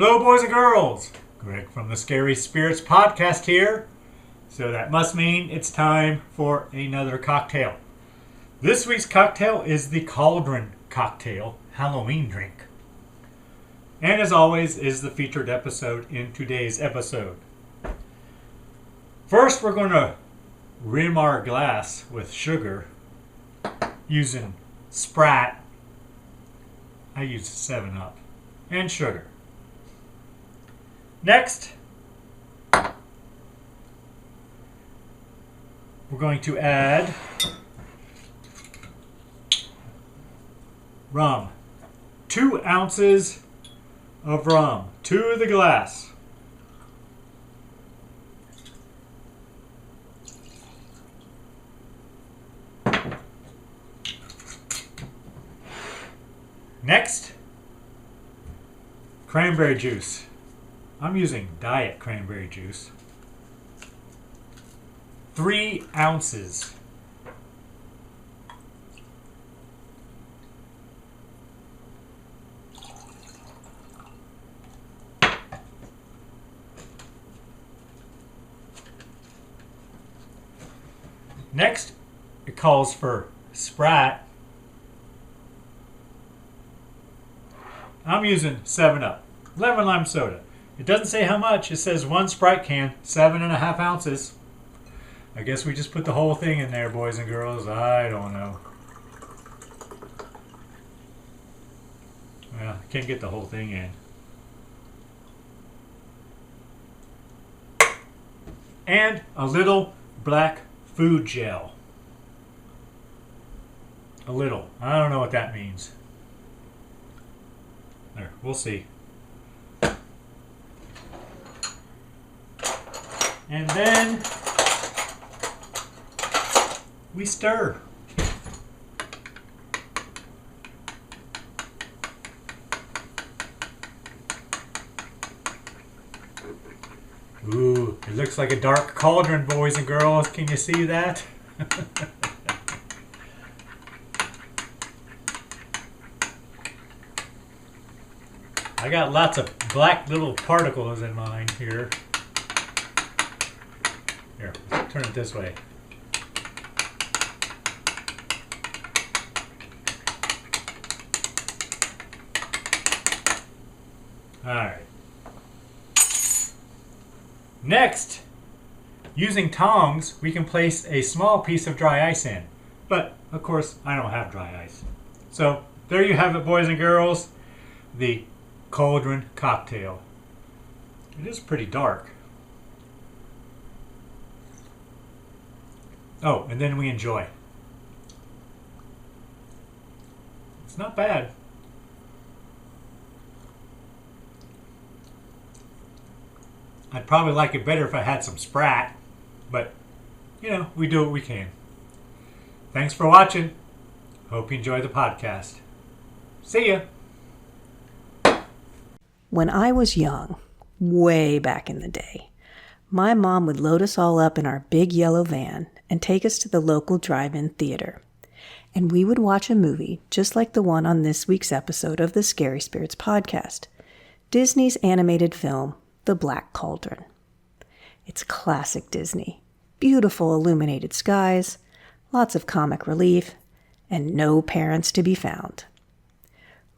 Hello, boys and girls. Greg from the Scary Spirits podcast here. So that must mean it's time for another cocktail. This week's cocktail is the Cauldron Cocktail Halloween Drink. And as always, is the featured episode in today's episode. First, we're going to rim our glass with sugar using Sprat. I use 7-Up and sugar. Next, we're going to add rum. 2 ounces of rum to the glass. Next, cranberry juice. I'm using diet cranberry juice. 3 ounces. Next, it calls for Sprat. I'm using 7-Up, lemon lime soda. It doesn't say how much. It says 1 Sprite can, 7.5 ounces. I guess we just put the whole thing in there, boys and girls. I don't know. Well, I can't get the whole thing in. And a little black food gel. A little. I don't know what that means. There, we'll see. And then we stir. Ooh, it looks like a dark cauldron, boys and girls. Can you see that? I got lots of black little particles in mine here. Here, let's turn it this way. Alright. Next, using tongs, we can place a small piece of dry ice in. But, of course, I don't have dry ice. So, there you have it, boys and girls. The Cauldron Cocktail. It is pretty dark. Oh, and then we enjoy. It's not bad. I'd probably like it better if I had some Sprat, but, you know, we do what we can. Thanks for watching. Hope you enjoy the podcast. See ya. When I was young, way back in the day, my mom would load us all up in our big yellow van and take us to the local drive-in theater. And we would watch a movie just like the one on this week's episode of the Scary Spirits podcast, Disney's animated film, The Black Cauldron. It's classic Disney. Beautiful illuminated skies, lots of comic relief, and no parents to be found.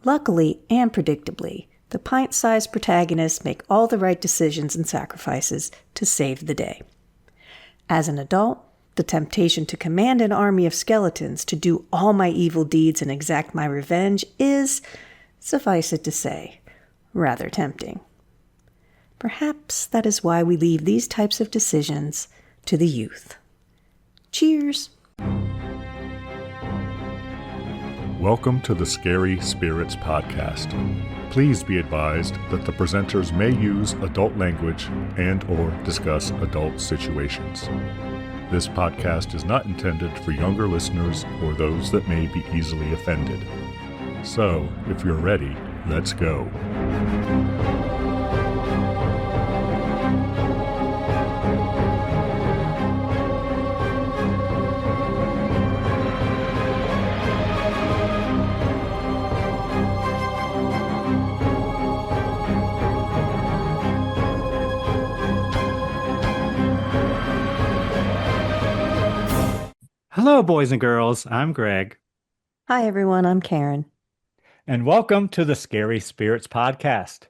Luckily and predictably, the pint-sized protagonists make all the right decisions and sacrifices to save the day. As an adult, the temptation to command an army of skeletons to do all my evil deeds and exact my revenge is, suffice it to say, rather tempting. Perhaps that is why we leave these types of decisions to the youth. Cheers! Welcome to the Scary Spirits podcast. Please be advised that the presenters may use adult language and or discuss adult situations. This podcast is not intended for younger listeners or those that may be easily offended. So, if you're ready, let's go. Hello, boys and girls. I'm Greg, Hi, everyone. I'm Karen. and welcome to the Scary Spirits Podcast,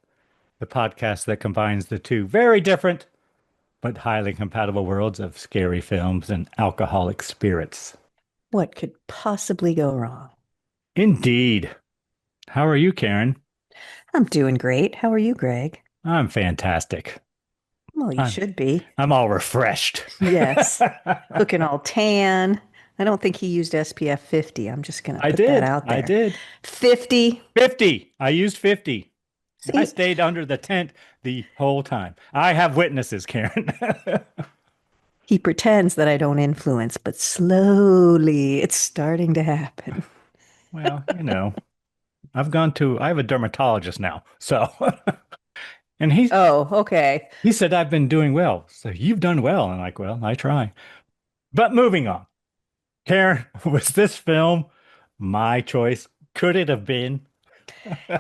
the podcast that combines the two very different but highly compatible worlds of scary films and alcoholic spirits. What could possibly go wrong? Indeed. How are you, Karen? I'm doing great. How are you, Greg? I'm fantastic. Well, you I'm, should be. I'm all refreshed. Yes. Looking all tan. I don't think he used SPF 50. I'm just going to I put that did. out I there. did. 50. 50. I used 50. I See, stayed under the tent the whole time. I have witnesses, Karen. he pretends that I don't influence, but slowly it's starting to happen. Well, I have a dermatologist now. So, and Oh, okay. he said I've been doing well. So you've done well. And I'm like, well, I try. But moving on. Karen, was this film my choice? Could it have been?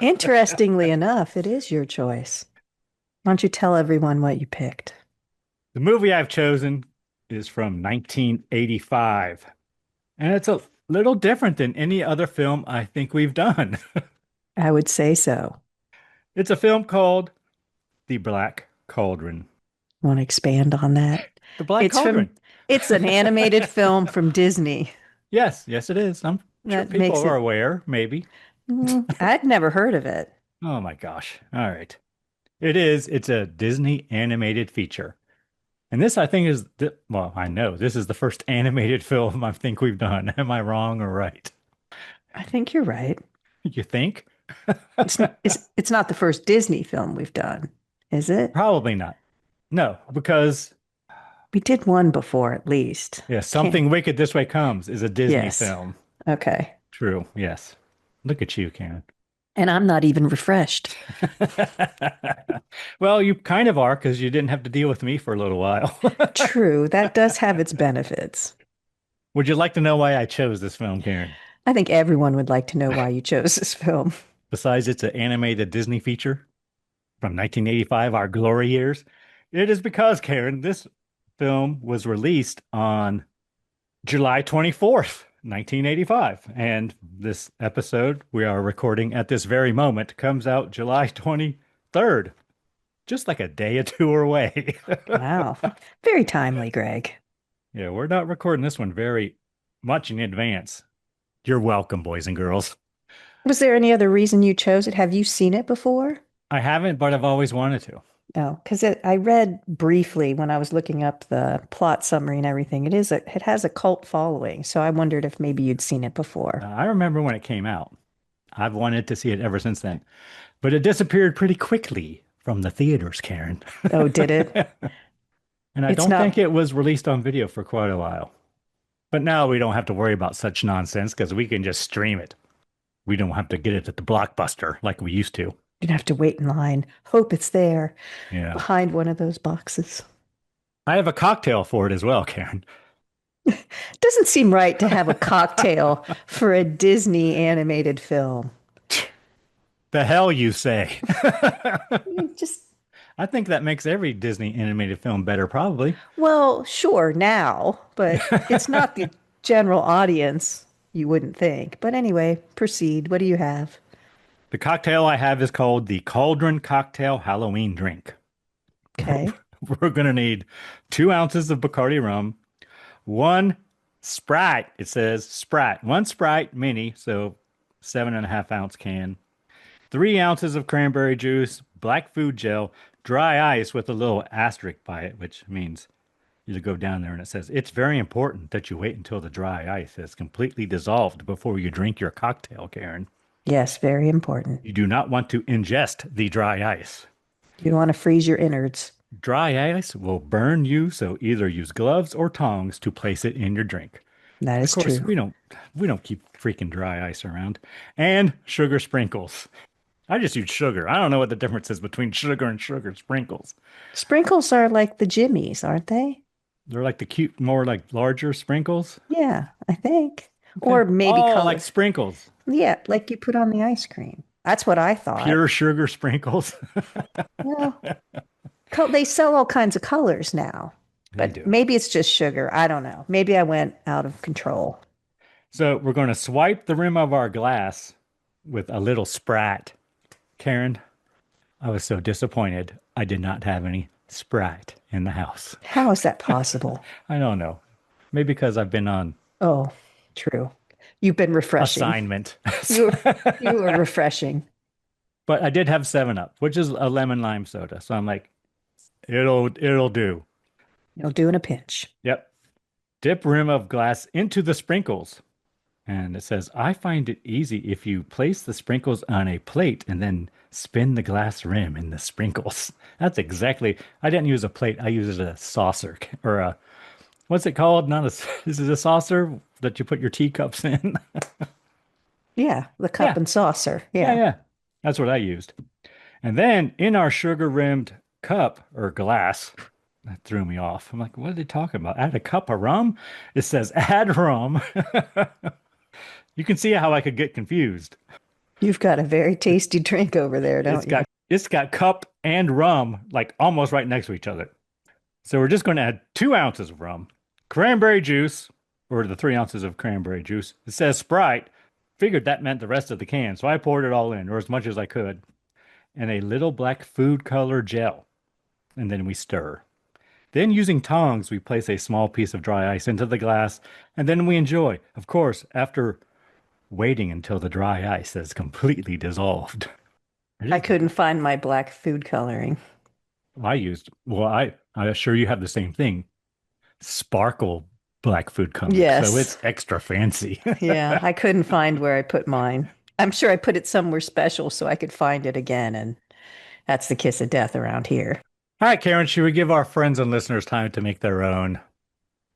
Interestingly enough, it is your choice. Why don't you tell everyone what you picked? The movie I've chosen is from 1985. And it's a little different than any other film I think we've done. I would say so. It's a film called The Black Cauldron. Want to expand on that? The Black It's from Cauldron. it's an animated film from Disney. Yes, yes, it is. I'm sure That people makes are it aware, maybe. I'd never heard of it. Oh my gosh. All right. It is. It's a Disney animated feature. And this, I think, well, I know this is the first animated film I think we've done. Am I wrong or right? I think you're right. You think? It's not the first Disney film we've done, is it? Probably not. No, because We did one before at least. yeah, Can't, Something Wicked This Way Comes is a Disney yes. film. Okay. True. Yes. Look at you, Karen. And I'm not even refreshed. Well, you kind of are because you didn't have to deal with me for a little while. True, that does have its benefits. Would you like to know why I chose this film, Karen? I think everyone would like to know why you chose this film. Besides, it's an animated Disney feature from 1985, our glory years. It is because, Karen, this film was released on July 24th, 1985. And this episode we are recording at this very moment comes out July 23rd, just like a day or two away. Wow. Very timely, Greg. Yeah, we're not recording this one very much in advance. You're welcome, boys and girls. Was there any other reason you chose it? Have you seen it before? I haven't, but I've always wanted to. Oh, because I read briefly when I was looking up the plot summary and everything. It has a cult following, so I wondered if maybe you'd seen it before. I remember when it came out. I've wanted to see it ever since then, but it disappeared pretty quickly from the theaters, Karen. Oh, did it? And I It's don't not. think it was released on video for quite a while. But now we don't have to worry about such nonsense because we can just stream it. We don't have to get it at the Blockbuster like we used to. You'd have to wait in line. Hope it's there Yeah. behind one of those boxes. I have a cocktail for it as well, Karen. Doesn't seem right to have a cocktail for a Disney animated film. The hell you say? Just, I think that makes every Disney animated film better, probably. well, sure now, but it's not the general audience, you wouldn't think. But anyway, proceed. What do you have? The cocktail I have is called the Cauldron Cocktail Halloween Drink. Okay. We're going to need 2 ounces of Bacardi rum, 1 Sprite. It says Sprite. 1 Sprite mini, so 7.5 ounce can. 3 ounces of cranberry juice, black food gel, dry ice with a little asterisk by it, which means you go down there and it says, it's very important that you wait until the dry ice is completely dissolved before you drink your cocktail, Karen. Yes, very important. You do not want to ingest the dry ice. You don't want to freeze your innards. Dry ice will burn you, so either use gloves or tongs to place it in your drink. That Of is course, true. we don't keep freaking dry ice around. And sugar sprinkles. I just use sugar. I don't know what the difference is between sugar and sugar sprinkles. Sprinkles are like the jimmies, aren't they? They're like the cute, more like larger sprinkles. Yeah, I think. Okay. Or maybe Oh, color. like sprinkles. Yeah, like you put on the ice cream. That's what I thought. Pure sugar sprinkles. Well, they sell all kinds of colors now. You But do. maybe it's just sugar. I don't know. Maybe I went out of control. So we're going to swipe the rim of our glass with a little Sprite. Karen, I was so disappointed I did not have any Sprite in the house. How is that possible? I don't know. Maybe because I've been on Oh, true. You've been refreshing. assignment. You were refreshing. But I did have 7 Up, which is a lemon lime soda. So I'm like, it'll do. You'll do in a pinch. Yep. Dip rim of glass into the sprinkles. And it says, I find it easy if you place the sprinkles on a plate and then spin the glass rim in the sprinkles. That's exactly, I didn't use a plate. I used a saucer or a, what's it called? Not a, is it a saucer that you put your teacups in? Yeah, the cup Yeah. and saucer. Yeah, Yeah. yeah. That's what I used. And then in our sugar rimmed cup or glass, that threw me off. I'm like, what are they talking about? Add a cup of rum? It says add rum. You can see how I could get confused. You've got a very tasty drink over there, It's don't you? got it's got cup and rum like almost right next to each other. So we're just going to add 2 ounces of rum, cranberry juice, or the 3 ounces of cranberry juice. It says Sprite. Figured that meant the rest of the can, so I poured it all in, or as much as I could, and a little black food color gel. And then we stir. Then using tongs, we place a small piece of dry ice into the glass, and then we enjoy. Of course, after waiting until the dry ice has completely dissolved. I couldn't find my black food coloring. I assure you have the same thing. Sparkle black food coloring. Yes. So it's extra fancy. Yeah, I couldn't find where I put mine. I'm sure I put it somewhere special so I could find it again, and that's the kiss of death around here. All right, Karen, should we give our friends and listeners time to make their own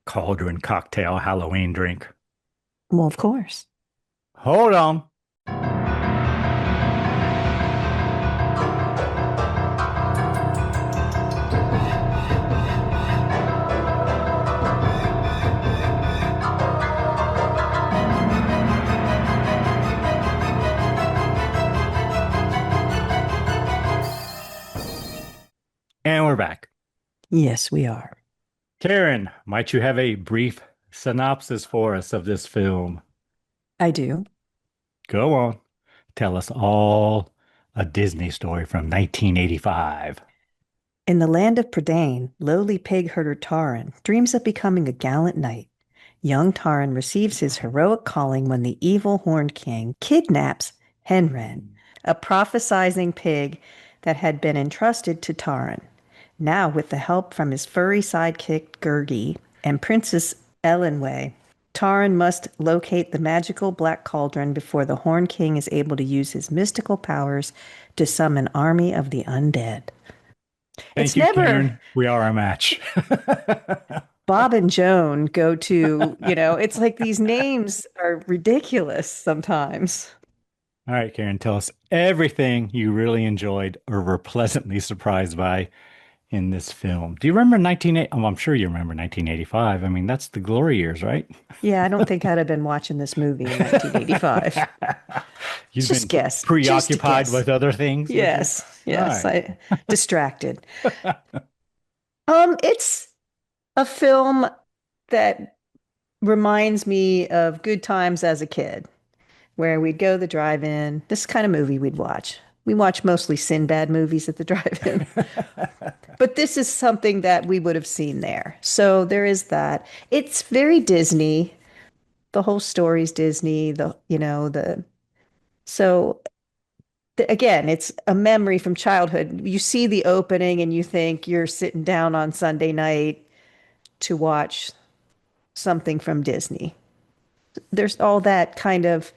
Cauldron Cocktail Halloween Drink? Well, of course. Hold on. And we're back. Yes, we are. Karen, might you have a brief synopsis for us of this film? I do. Go on. Tell us all a Disney story from 1985. In the land of Prydain, lowly pig herder Taran dreams of becoming a gallant knight. Young Taran receives his heroic calling when the evil Horned King kidnaps Henren, a prophesizing pig that had been entrusted to Taran. Now, with the help from his furry sidekick Gurgi and Princess Elenway, Taran must locate the magical Black Cauldron before the Horned King is able to use his mystical powers to summon an army of the undead. Thank you, Karen. We are a match. Bob and Joan go to, it's like these names are ridiculous sometimes. All right, Karen, tell us everything you really enjoyed or were pleasantly surprised by in this film. Do you remember 1980? Oh, I'm sure you remember 1985. I mean, that's the glory years, right? Yeah, I don't think I'd have been watching this movie in 1985. You've Just been guess. preoccupied Just with other things? Yes, Right. I distracted. It's a film that reminds me of good times as a kid, where we'd go to the drive-in. This kind of movie we'd watch. We watch mostly Sinbad movies at the drive-in. But this is something that we would have seen there. So there is that. It's very Disney. The whole story's Disney. Again, it's a memory from childhood. You see the opening and you think you're sitting down on Sunday night to watch something from Disney. There's all that kind of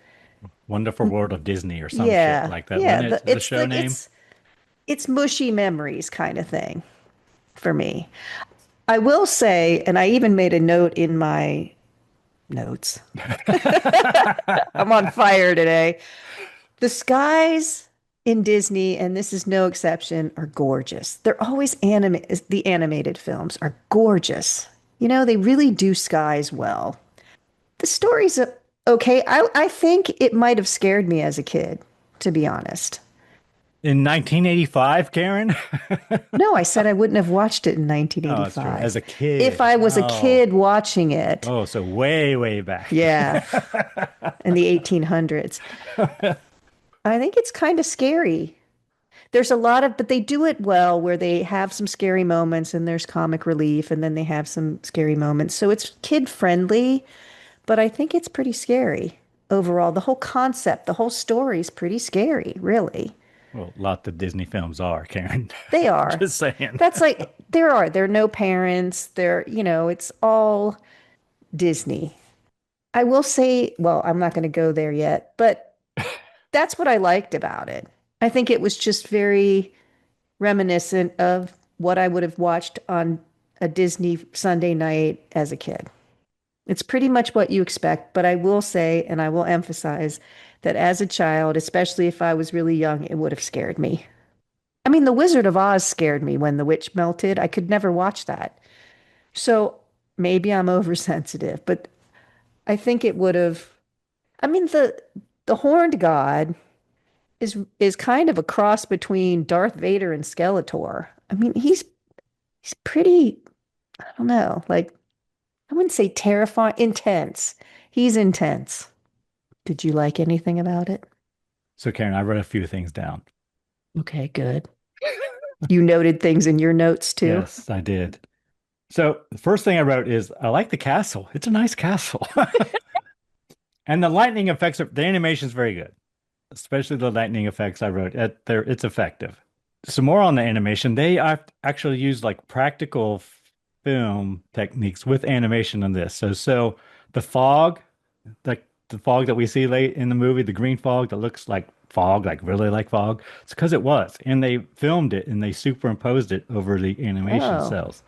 Wonderful World of Disney or some shit like that. Yeah, Wasn't it the show name? It's mushy memories kind of thing for me. I will say, and I even made a note in my notes. I'm on fire today. The skies in Disney, and this is no exception, are gorgeous. They're always the animated films are gorgeous. They really do skies well. The story's okay. I think it might have scared me as a kid, to be honest. In 1985, Karen? No, I said I wouldn't have watched it in Oh, that's true. As 1985. a If kid. I was a Oh. kid watching it, Oh, so way, way back. yeah, in the 1800s, I think it's kind of scary. There's a lot of, but they do it well where they have some scary moments and there's comic relief and then they have some scary moments. So it's kid friendly, but I think it's pretty scary overall. The whole concept, the whole story is pretty scary, really. Well, lots of Disney films are, Karen. They are. Just saying. That's like, there are no parents. It's all Disney. I will say, well, I'm not going to go there yet, but that's what I liked about it. I think it was just very reminiscent of what I would have watched on a Disney Sunday night as a kid. It's pretty much what you expect, but I will say, and I will emphasize that as a child, especially if I was really young, it would have scared me. I mean, The Wizard of Oz scared me when the witch melted. I could never watch that. So maybe I'm oversensitive, but I think it would have. I mean, the horned god is kind of a cross between Darth Vader and Skeletor. I mean, he's pretty, I don't know, like I wouldn't say terrifying, intense. He's intense. Did you like anything about it? So, Karen, I wrote a few things down. Okay, good. You noted things in your notes too. Yes, I did. So, the first thing I wrote is I like the castle. It's a nice castle. And the lightning effects, the animation is very good, especially the lightning effects I wrote. It's effective. Some more on the animation. They actually used like practical film techniques with animation on this. So the fog, like the fog that we see late in the movie, the green fog that looks like fog, like really like fog, it's because it was. And they filmed it and they superimposed it over the animation Oh, cells.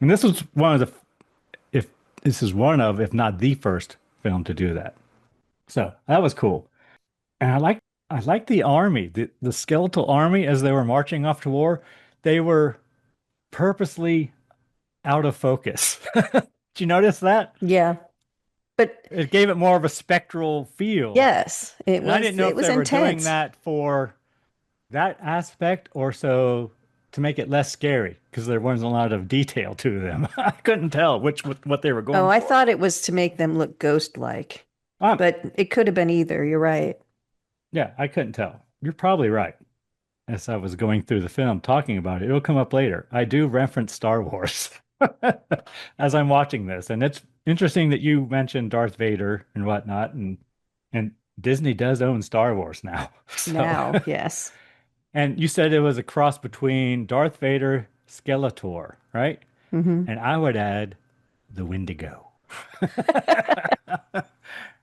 And this was one of the, if this is one of, if not the first film to do that. So that was cool. And I like the army, the skeletal army as they were marching off to war. They were purposely out of focus. Did you notice that? yeah. But It gave it more of a spectral feel. yes, And I didn't know it if was they were doing intense. that for that aspect or so to make it less scary because there wasn't a lot of detail to them. I couldn't tell what they were Oh, going I for. thought it was to make them look ghost-like, Um, but it could have been either. You're right. yeah, I couldn't tell. You're probably right. As I was going through the film talking about it, it'll come up later. I do reference Star Wars as I'm watching this, and it's interesting that you mentioned Darth Vader and whatnot, and Disney does own Star Wars now. So, Now, yes. and you said it was a cross between Darth Vader, Skeletor, right? Hmm. And I would add the Wendigo,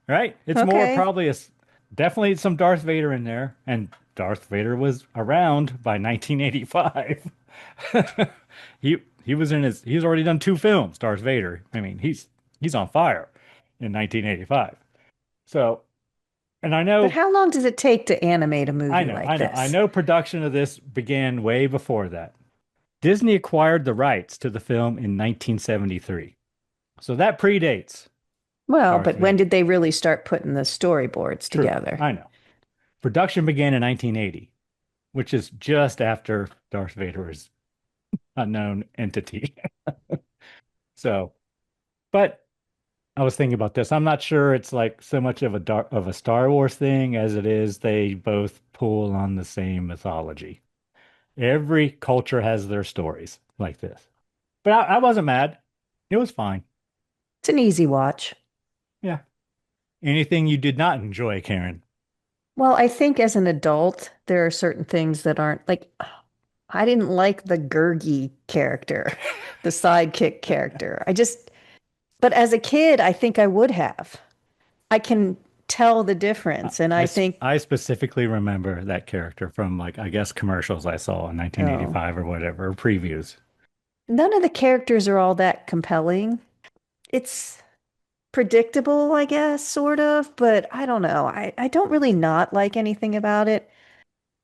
right? It's more Okay. probably definitely some Darth Vader in there, and Darth Vader was around by 1985. He was in he's already done two films, Darth Vader. I mean, he's on fire in 1985. So, and But how long does it take to animate a I movie know, like I know, I this? know production of this began way before that. Disney acquired the rights to the film in 1973. So that predates Well, Darth but when Vader. did they really start putting the storyboards True, together? I know. Production began in 1980, which is just after Darth Vader's unknown entity. So, but I was thinking about this. I'm not sure it's like so much of a Star Wars thing as it is they both pull on the same mythology. Every culture has their stories like this. But I wasn't mad. It was fine. It's an easy watch. Yeah. Anything you did not enjoy, Karen? Well, I think as an adult, there are certain things that aren't like I didn't like the Gurgi character, the sidekick character. But as a kid, I think I would have. I can tell the difference. And I think, I specifically remember that character from like I guess commercials I saw in oh, 1985 or whatever, or previews. none of the characters are all that compelling. It's predictable, I guess, sort of, but I don't know. I don't really not like anything about it.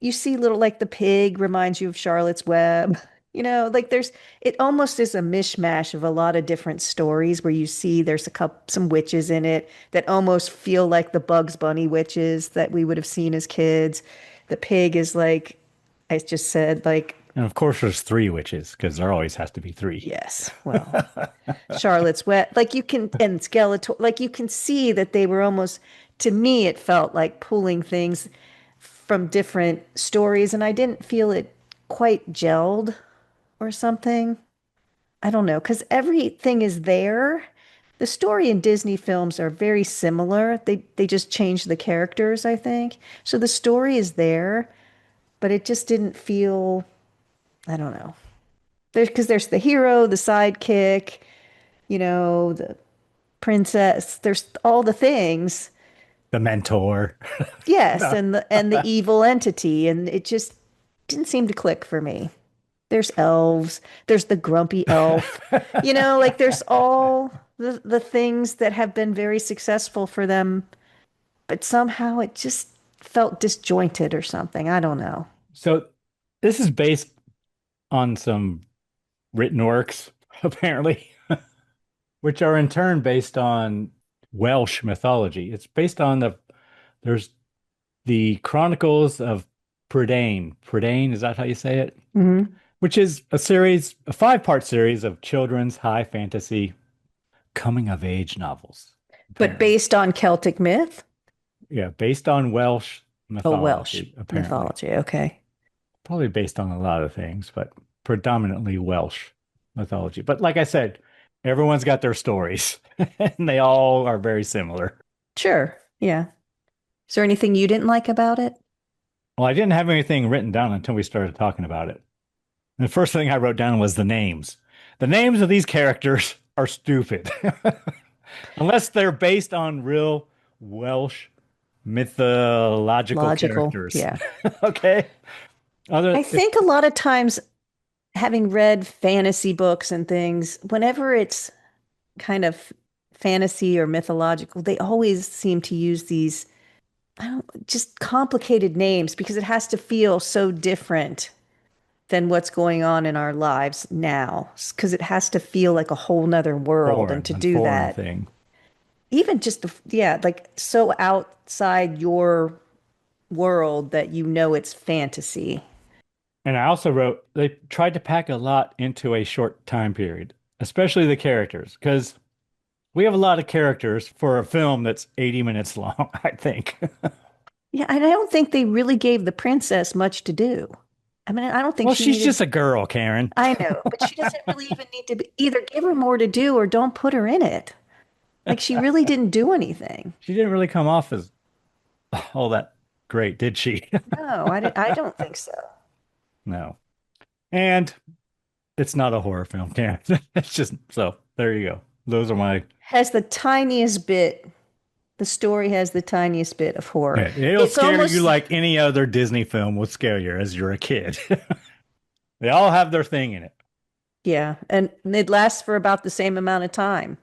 You see little like the pig reminds you of Charlotte's Web. Like it almost is a mishmash of a lot of different stories where you see there's some witches in it that almost feel like the Bugs Bunny witches that we would have seen as kids. The pig is like I just said, like, And of course, there's three witches because there always has to be three. yes, well, Charlotte's Wet. Like you can, and Skeletor, like you can see that they were almost, to me, it felt like pulling things from different stories, and I didn't feel it quite gelled or something. I don't know, because everything is there. The story in Disney films are very similar. They just changed the characters, I think. So the story is there, but it just didn't feel, I don't know. There's the hero, the sidekick, the princess. There's all the things. The mentor. Yes, No. and the evil entity, and it just didn't seem to click for me. There's elves, there's the grumpy elf. Like there's all the things that have been very successful for them, but somehow it just felt disjointed or something. I don't know. So this is based on some written works, apparently, which are in turn based on Welsh mythology. It's based on there's the Chronicles of Prydain. Prydain, is that how you say it? Hmm. Which is a five-part series of children's high fantasy coming of age novels. But Apparently. based on Celtic myth? Yeah, based on Welsh Oh, Welsh mythology, apparently. mythology. Okay. Probably based on a lot of things, but predominantly Welsh mythology. But like I said, everyone's got their stories, and they all are very similar. Sure. Yeah. Is there anything you didn't like about it? Well, I didn't have anything written down until we started talking about it. And the first thing I wrote down was the names. The names of these characters are stupid. Unless they're based on real Welsh mythological Logical. characters. Yeah. Okay. I think a lot of times, having read fantasy books and things, whenever it's kind of fantasy or mythological, they always seem to use these, I don't, just complicated names because it has to feel so different than what's going on in our lives now. Because it has to feel like a whole nother world. And to do foreign that, thing. even just, yeah, like so outside your world that it's fantasy. And I also wrote they tried to pack a lot into a short time period, especially the characters, because we have a lot of characters for a film that's 80 minutes long, I think. Yeah, and I don't think they really gave the princess much to do. I mean, I don't think Well, she she's needed. just a girl, Karen. I know, but she doesn't really even need to either give her more to do or don't put her in it. Like she really didn't do anything. She didn't really come off as all that great, did she? No, I don't think so. No. And it's not a horror film, Karen. It's just so there you go. Those are my Has the tiniest bit. The story has the tiniest bit of horror. yeah, it'll It's scare almost you like any other Disney film would scare you as you're a kid. They all have their thing in it. yeah, and it lasts for about the same amount of time.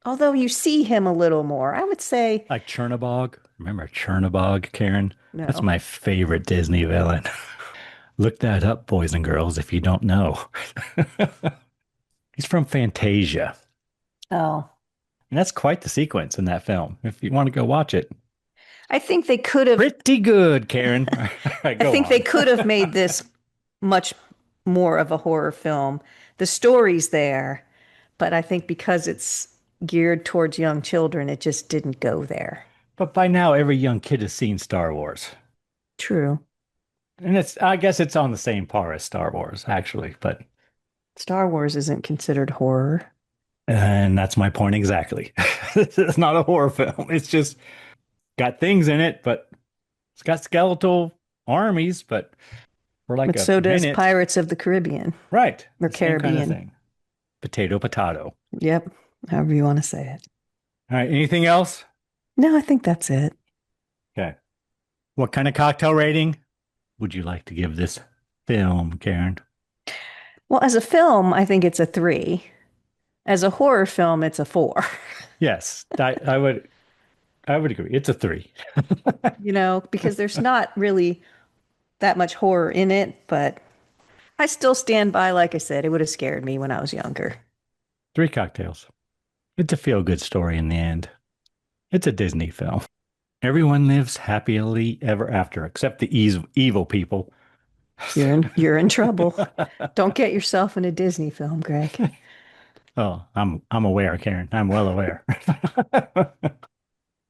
Although you see him a little more, I would say Like Chernabog. Remember Chernabog, Karen? That's no. my favorite Disney villain. Look that up, boys and girls, if you don't know. He's from Fantasia. Oh, And that's quite the sequence in that film. If you want to go watch it. I think they could have. Pretty good, Karen. All right, I go think on. they could have made this much more of a horror film. The story's there, but I think because it's geared towards young children, it just didn't go there. But by now, every young kid has seen Star Wars. True. And I guess it's on the same par as Star Wars, actually. But Star Wars isn't considered horror. and that's my point exactly. It's not a horror film. It's just got things in it, but it's got skeletal armies, but for like But a so does minute. Pirates of the Caribbean Right. or The same kind of Caribbean. thing. Potato, potato. Yep. However you want to say it. All right. Anything else? No, I think that's it. Okay. What kind of cocktail rating would you like to give this film, Karen? Well, as a film, I think it's a 3. As a horror film, it's a 4. Yes, I would agree. It's a 3. Because there's not really that much horror in it, but I still stand by, like I said, it would have scared me when I was younger. 3 cocktails. It's a feel-good story in the end. It's a Disney film. Everyone lives happily ever after, except the evil people. You're in trouble. Don't get yourself in a Disney film, Greg. Oh, I'm aware, Karen. I'm well aware.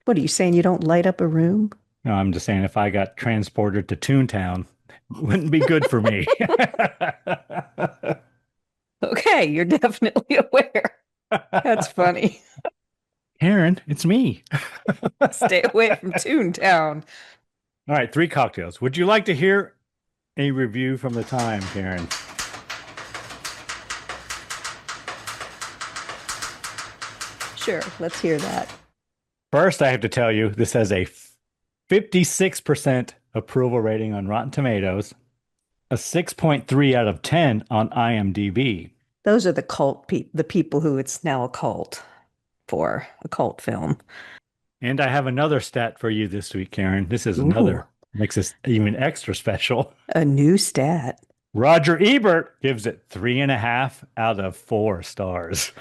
What are you saying? You don't light up a room? No, I'm just saying if I got transported to Toontown, it wouldn't be good for me. Okay, you're definitely aware. That's funny. Karen, it's me. Stay away from Toontown. All right, three cocktails. Would you like to hear a review from the time, Karen? Sure, let's hear that. First, I have to tell you, this has a 56% approval rating on Rotten Tomatoes, a 6.3 out of 10 on IMDb. Those are the people who it's now a cult for, a cult film. And I have another stat for you this week, Karen. This is Ooh. another, makes this even extra special. A new stat. Roger Ebert gives it 3.5 out of 4 stars.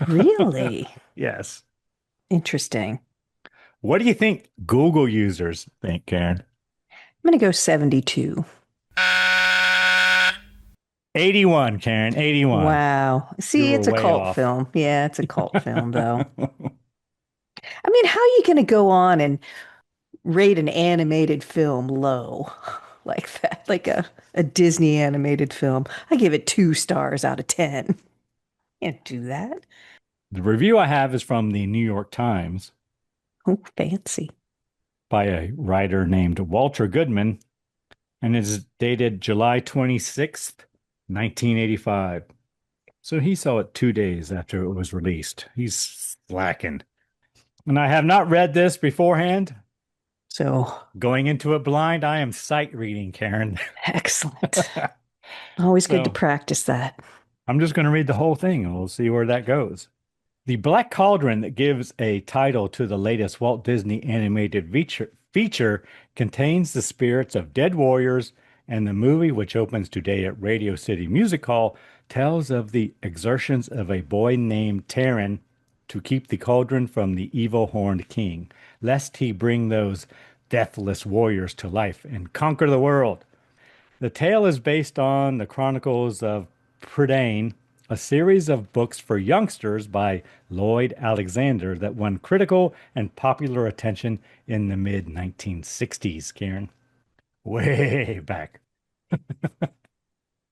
Really? Yes. Interesting. What do you think Google users think, Karen? I'm going to go 72. 81, Karen, 81. Wow. See, You it's were a way cult off. film. Yeah, it's a cult film, though. I mean, how are you going to go on and rate an animated film low like that? Like a Disney animated film. I give it 2 stars out of 10. Can't do that. The review I have is from the New York Times Oh, fancy. by a writer named Walter Goodman, and it is dated July 26th, 1985. So he saw it 2 days after it was released. He's slacking. And I have not read this beforehand. So Going into it blind, I am sight reading, Karen. excellent. Always good to So- practice that. I'm just going to read the whole thing and we'll see where that goes. The Black Cauldron that gives a title to the latest Walt Disney animated feature contains the spirits of dead warriors, and the movie, which opens today at Radio City Music Hall, tells of the exertions of a boy named Taran to keep the cauldron from the evil horned king, lest he bring those deathless warriors to life and conquer the world. The tale is based on the Chronicles of Prydain, a series of books for youngsters by Lloyd Alexander that won critical and popular attention in the mid 1960s, Karen. Way back.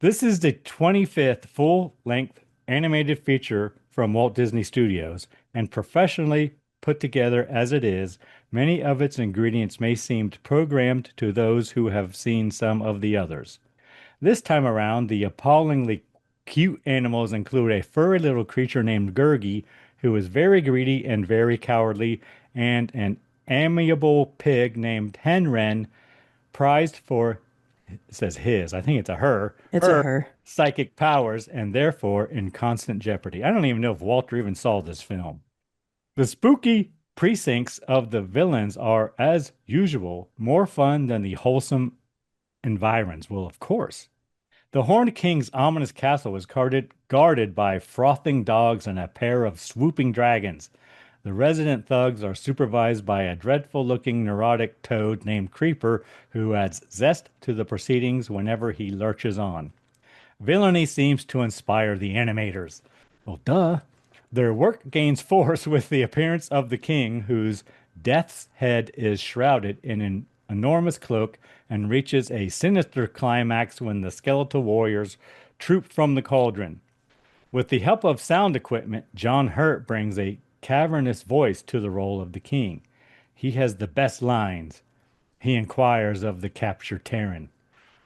This is the 25th full-length animated feature from Walt Disney Studios, and professionally put together as it is, many of its ingredients may seem programmed to those who have seen some of the others. This time around, the appallingly cute animals include a furry little creature named Gurgi, who is very greedy and very cowardly, and an amiable pig named Henren, prized for, it says his, I think it's a her, It's a her. psychic powers, and therefore in constant jeopardy. I don't even know if Walter even saw this film. The spooky precincts of the villains are, as usual, more fun than the wholesome environs. Well, of course. The Horned King's ominous castle is guarded by frothing dogs and a pair of swooping dragons. The resident thugs are supervised by a dreadful-looking neurotic toad named Creeper, who adds zest to the proceedings whenever he lurches on. Villainy seems to inspire the animators. Well, duh. Their work gains force with the appearance of the king, whose death's head is shrouded in an enormous cloak and reaches a sinister climax when the skeletal warriors troop from the cauldron. With the help of sound equipment, John Hurt brings a cavernous voice to the role of the king. He has the best lines. He inquires of the captured Taran,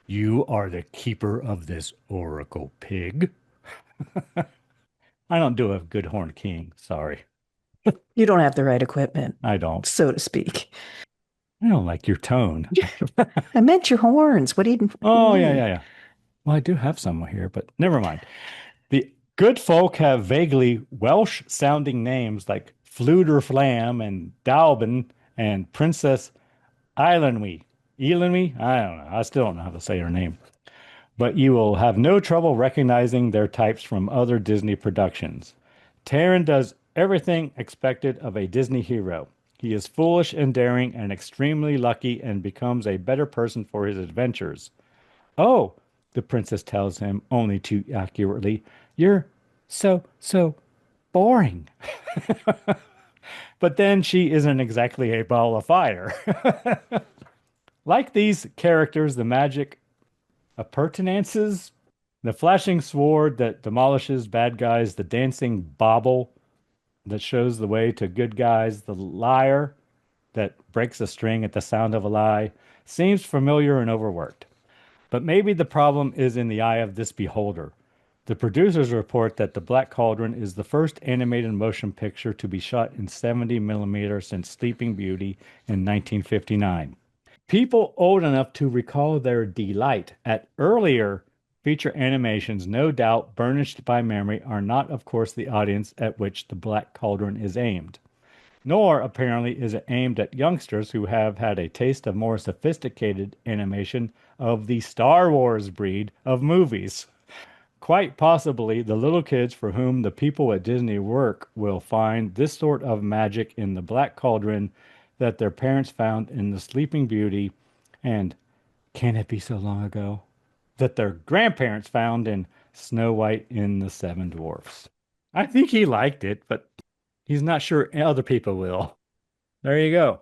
"You are the keeper of this oracle, pig." I don't do a good Horned King, sorry. You don't have the right equipment, I don't. so to speak. I don't like your tone. I meant your horns. What do you Oh, mean? yeah. Well, I do have some here, but never mind. The good folk have vaguely Welsh-sounding names like Fluder Flam and Dalbin and Princess Eilenwy. Eilenwy? I don't know. I still don't know how to say her name. But you will have no trouble recognizing their types from other Disney productions. Taran does everything expected of a Disney hero. He is foolish and daring and extremely lucky and becomes a better person for his adventures. Oh, the princess tells him, only too accurately, "You're so boring." But then she isn't exactly a ball of fire. Like these characters, the magic appurtenances, the flashing sword that demolishes bad guys, the dancing bauble that shows the way to good guys, the lyre that breaks a string at the sound of a lie, seems familiar and overworked. But maybe the problem is in the eye of this beholder. The producers report that The Black Cauldron is the first animated motion picture to be shot in 70mm since Sleeping Beauty in 1959. People old enough to recall their delight at earlier feature animations, no doubt burnished by memory, are not, of course, the audience at which The Black Cauldron is aimed. Nor, apparently, is it aimed at youngsters who have had a taste of more sophisticated animation of the Star Wars breed of movies. Quite possibly, the little kids for whom the people at Disney work will find this sort of magic in The Black Cauldron that their parents found in The Sleeping Beauty, and can it be so long ago, that their grandparents found in Snow White and the Seven Dwarfs. I think he liked it, but he's not sure other people will. There you go.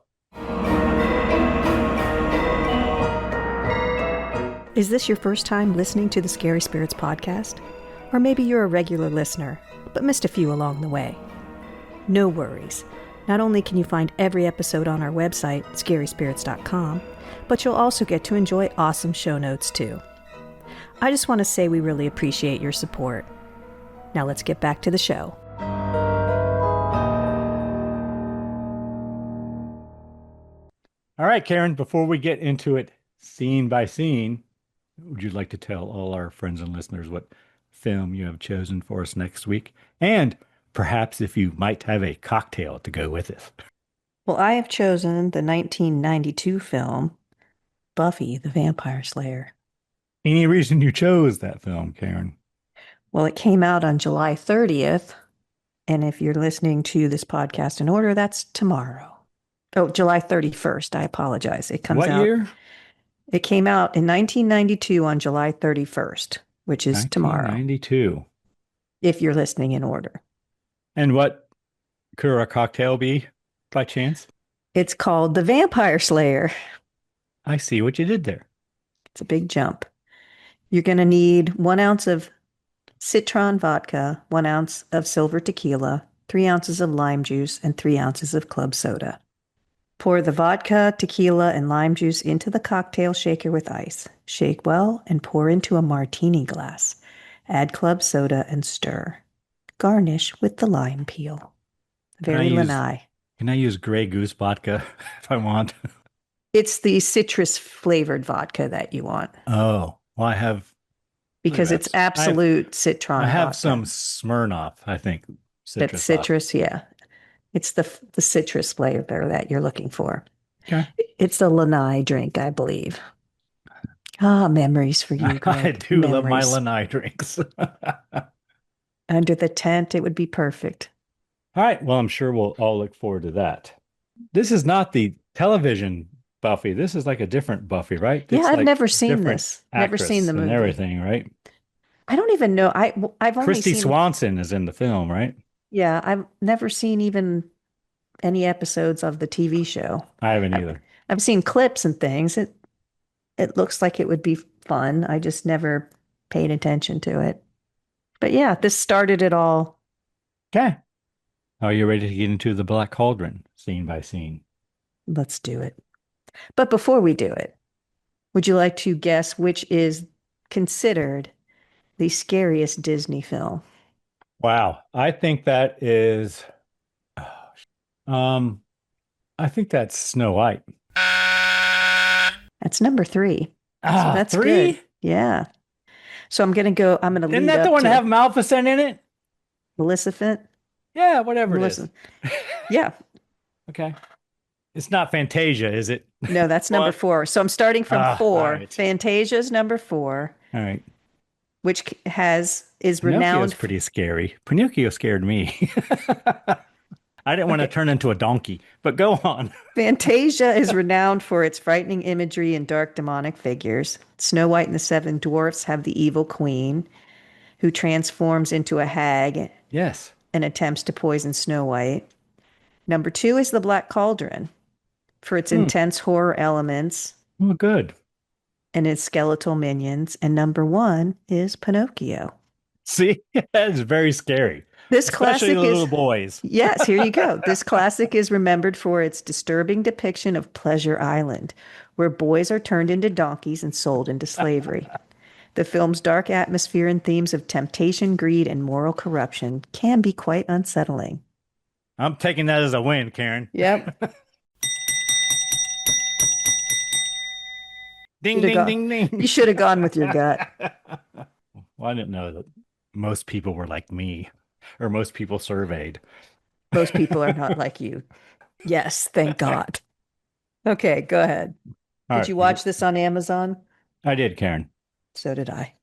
Is this your first time listening to the Scary Spirits podcast? Or maybe you're a regular listener, but missed a few along the way. No worries. Not only can you find every episode on our website, scaryspirits.com, but you'll also get to enjoy awesome show notes too. I just want to say we really appreciate your support. Now let's get back to the show. All right, Karen, before we get into it scene by scene, would you like to tell all our friends and listeners what film you have chosen for us next week? And perhaps if you might have a cocktail to go with it. Well, I have chosen the 1992 film, Buffy the Vampire Slayer. Any reason you chose that film, Karen? Well, it came out on July 30th. And if you're listening to this podcast in order, that's tomorrow. Oh, July 31st. I apologize. It comes out. What year? It came out in 1992 on July 31st, which is tomorrow. 1992. If you're listening in order. And what could our cocktail be, by chance? It's called The Vampire Slayer. I see what you did there. It's a big jump. You're going to need 1 ounce of citron vodka, 1 ounce of silver tequila, 3 ounces of lime juice, and 3 ounces of club soda. Pour the vodka, tequila, and lime juice into the cocktail shaker with ice. Shake well and pour into a martini glass. Add club soda and stir. Garnish with the lime peel. Very Lanai. Can I use Grey Goose vodka if I want? It's the citrus flavored vodka that you want. Oh, well, I have. Because it's absolute citron I have vodka. some Smirnoff, I think. That's citrus, yeah. It's the citrus flavor that you're looking for. Okay. It's a Lanai drink, I believe. Ah, memories for you, Greg. I do love my Lanai drinks. Under the tent, it would be perfect. All right. Well, I'm sure we'll all look forward to that. This is not the television Buffy. This is like a different Buffy, right? Yeah, It's I've like never seen this. Never seen the movie. And everything, right? I don't even know. I've only Christy seen... Swanson is in the film, right? Yeah, I've never seen even any episodes of the TV show. I haven't either. I've seen clips and things. It looks like it would be fun. I just never paid attention to it. But yeah, this started it all. Okay. Are you ready to get into the Black Cauldron, scene by scene? Let's do it. But before we do it, would you like to guess which is considered the scariest Disney film? Wow. I think that is, I think that's Snow White. That's number 3. Ah, so that's 3? Good. Yeah. So I'm going to lead up. Isn't that the one that have Maleficent in it? Maleficent? Yeah, whatever it is. Yeah. Okay. It's not Fantasia, is it? No, that's number 4. So I'm starting from 4. Right. Fantasia's number 4. All right. Which is renowned. Pinocchio's pretty scary. Pinocchio scared me. I didn't want to turn into a donkey, but go on. Fantasia is renowned for its frightening imagery and dark demonic figures. Snow White and the Seven Dwarfs have the evil queen who transforms into a hag Yes. and attempts to poison Snow White. Number 2 is the Black Cauldron for its intense horror elements Well, good. and its skeletal minions. And number 1 is Pinocchio. See, it's very scary. This Especially classic the is little boys. Yes, here you go. This classic is remembered for its disturbing depiction of Pleasure Island, where boys are turned into donkeys and sold into slavery. The film's dark atmosphere and themes of temptation, greed, and moral corruption can be quite unsettling. I'm taking that as a win, Karen. Yep. Ding, Should've ding, gone- ding, ding. You should have gone with your gut. Well, I didn't know that most people were like me, or most people surveyed. Most people are not like you. Yes, thank God. Okay, go ahead. All Did right. you watch this on Amazon? I did, Karen. So did I.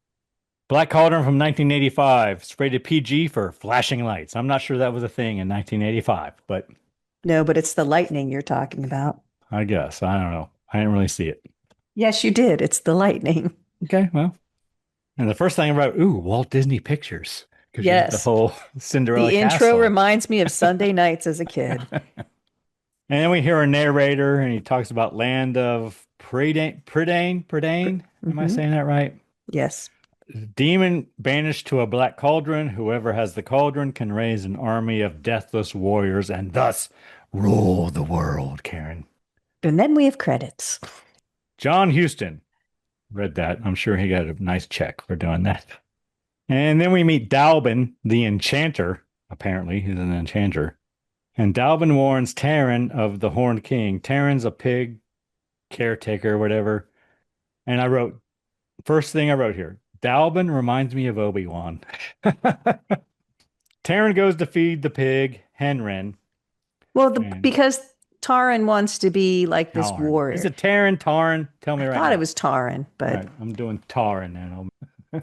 Black Cauldron from 1985, it's rated PG for flashing lights. I'm not sure that was a thing in 1985, but No, but it's the lightning you're talking about. I guess. I don't know. I didn't really see it. Yes, you did. It's the lightning. Okay, well. And the first thing I wrote, ooh, Walt Disney Pictures. Because Yes. the whole Cinderella The intro castle. reminds me of Sunday nights as a kid. And then we hear a narrator, and he talks about land of Prydain. Am I saying that right? Yes. Demon banished to a black cauldron. Whoever has the cauldron can raise an army of deathless warriors and thus rule the world, Karen. And then we have credits. John Huston read that. I'm sure he got a nice check for doing that. And then we meet Dalbin, the enchanter. Apparently, he's an enchanter. And Dalbin warns Taran of the Horned King. Taran's a pig caretaker, whatever. And I wrote, first thing I wrote here, Dalbin reminds me of Obi-Wan. Taran goes to feed the pig, Henrin. Well, And- because Taran wants to be like this Taran. warrior. Is it Taran? Tell me I right thought now. it was Taran, but All right, I'm doing Taran now.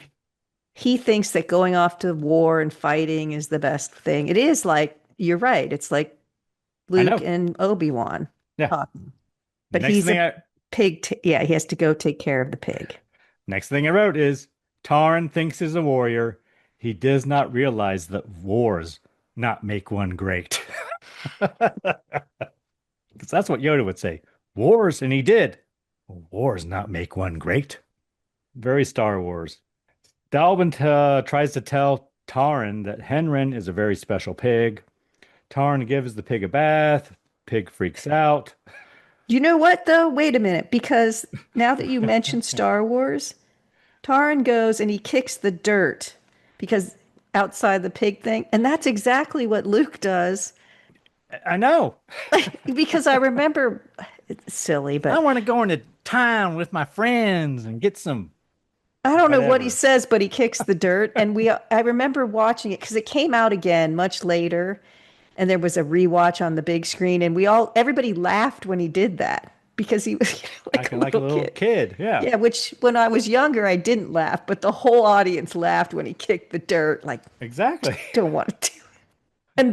he thinks that going off to war and fighting is the best thing. It is like, you're right. It's like I know. Luke and Obi-Wan Yeah. talking. But Next he's thing a pig. Yeah, he has to go take care of the pig. Next thing I wrote is Taran thinks he's a warrior. He does not realize that wars not make one great. Because that's what Yoda would say. Wars, and he did. Wars not make one great. Very Star Wars. Dalvin tries to tell Taran that Henrin is a very special pig. Taran gives the pig a bath. Pig freaks out. You know what, though? Wait a minute. Because now that you mentioned Star Wars, Taran goes and he kicks the dirt because outside the pig thing. And that's exactly what Luke does. I know. Because I remember, it's silly, I but want to go into town with my friends and get some. I don't know what whatever. he says, but he kicks the dirt. And I remember watching it because it came out again much later. And there was a rewatch on the big screen. And everybody laughed when he did that because he was Acting like a little kid. Yeah. Yeah, which when I was younger, I didn't laugh, but the whole audience laughed when he kicked the dirt. Like, Exactly. don't want to do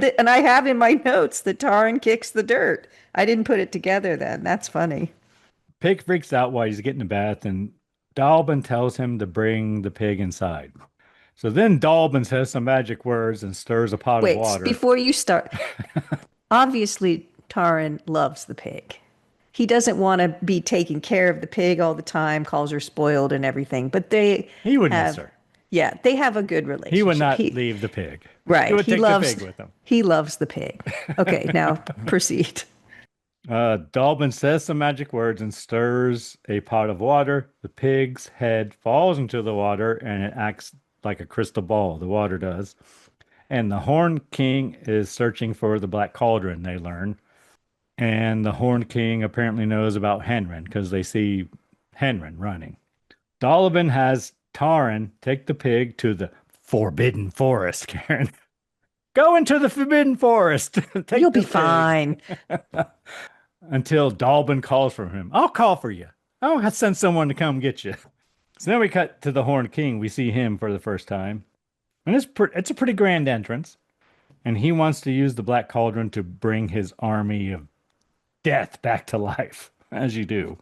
it. And I have in my notes that Taran kicks the dirt. I didn't put it together then. That's funny. Pig freaks out while he's getting a bath, and Dalbin tells him to bring the pig inside. So then Dalbin says some magic words and stirs a pot of Wait, water. before you start, obviously Taran loves the pig. He doesn't want to be taking care of the pig all the time, calls her spoiled and everything. But He would have, miss her. Yeah, they have a good relationship. He would not leave the pig. Right. He would take loves, the pig with him. He loves the pig. Okay, now proceed. Dalbin says some magic words and stirs a pot of water. The pig's head falls into the water and it acts like a crystal ball. The water does. And the Horned King is searching for the Black Cauldron, they learn. And the Horned King apparently knows about Henrin because they see Henrin running. Dalbin has Taran take the pig to the Forbidden Forest, Karen. Go into the Forbidden Forest. Take You'll the be pig. fine. Until Dalbin calls for him. I'll call for you. I'll send someone to come get you. So then we cut to the Horned King. We see him for the first time. And it's a pretty grand entrance. and he wants to use the Black Cauldron to bring his army of death back to life, as you do.